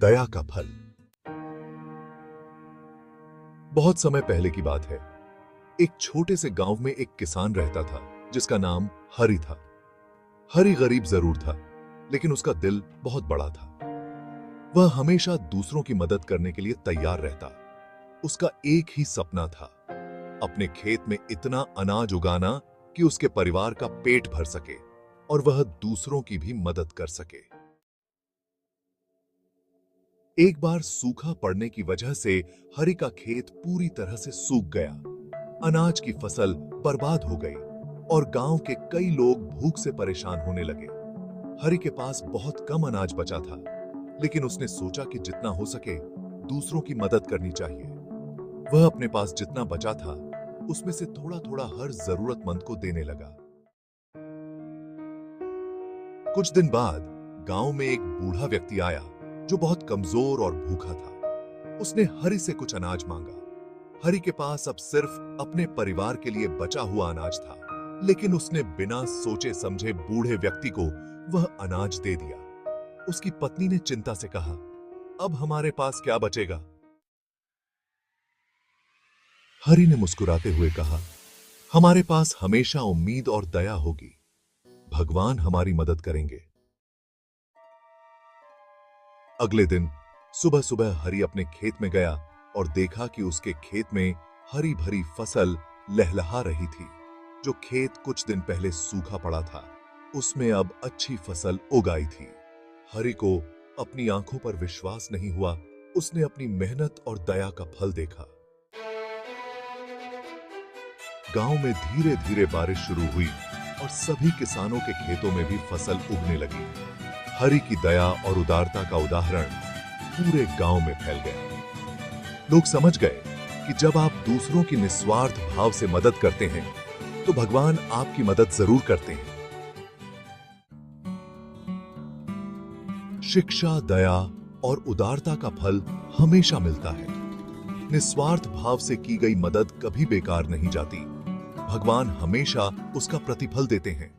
दया का फल। बहुत समय पहले की बात है। एक छोटे से गांव में एक किसान रहता था जिसका नाम हरि था। हरि गरीब जरूर था, लेकिन उसका दिल बहुत बड़ा था। वह हमेशा दूसरों की मदद करने के लिए तैयार रहता। उसका एक ही सपना था, अपने खेत में इतना अनाज उगाना कि उसके परिवार का पेट भर सके और वह दूसरों की भी मदद कर सके। एक बार सूखा पड़ने की वजह से हरि का खेत पूरी तरह से सूख गया। अनाज की फसल बर्बाद हो गई और गांव के कई लोग भूख से परेशान होने लगे। हरि के पास बहुत कम अनाज बचा था, लेकिन उसने सोचा कि जितना हो सके दूसरों की मदद करनी चाहिए। वह अपने पास जितना बचा था उसमें से थोड़ा थोड़ा हर जरूरतमंद को देने लगा। कुछ दिन बाद गांव में एक बूढ़ा व्यक्ति आया जो बहुत कमजोर और भूखा था। उसने हरि से कुछ अनाज मांगा। हरि के पास अब सिर्फ अपने परिवार के लिए बचा हुआ अनाज था, लेकिन उसने बिना सोचे समझे बूढ़े व्यक्ति को वह अनाज दे दिया। उसकी पत्नी ने चिंता से कहा, अब हमारे पास क्या बचेगा? हरि ने मुस्कुराते हुए कहा, हमारे पास हमेशा उम्मीद और दया होगी। भगवान हमारी मदद करेंगे। अगले दिन सुबह सुबह हरि अपने खेत में गया और देखा कि उसके खेत में हरी भरी फसल लहलहा रही थी। जो खेत कुछ दिन पहले सूखा पड़ा था, उसमें अब अच्छी फसल उगाई थी। हरि को अपनी आंखों पर विश्वास नहीं हुआ। उसने अपनी मेहनत और दया का फल देखा। गांव में धीरे धीरे बारिश शुरू हुई और सभी किसानों के खेतों में भी फसल उगने लगी। हरि की दया और उदारता का उदाहरण पूरे गांव में फैल गया। लोग समझ गए कि जब आप दूसरों की निस्वार्थ भाव से मदद करते हैं तो भगवान आपकी मदद जरूर करते हैं। शिक्षा, दया और उदारता का फल हमेशा मिलता है। निस्वार्थ भाव से की गई मदद कभी बेकार नहीं जाती। भगवान हमेशा उसका प्रतिफल देते हैं।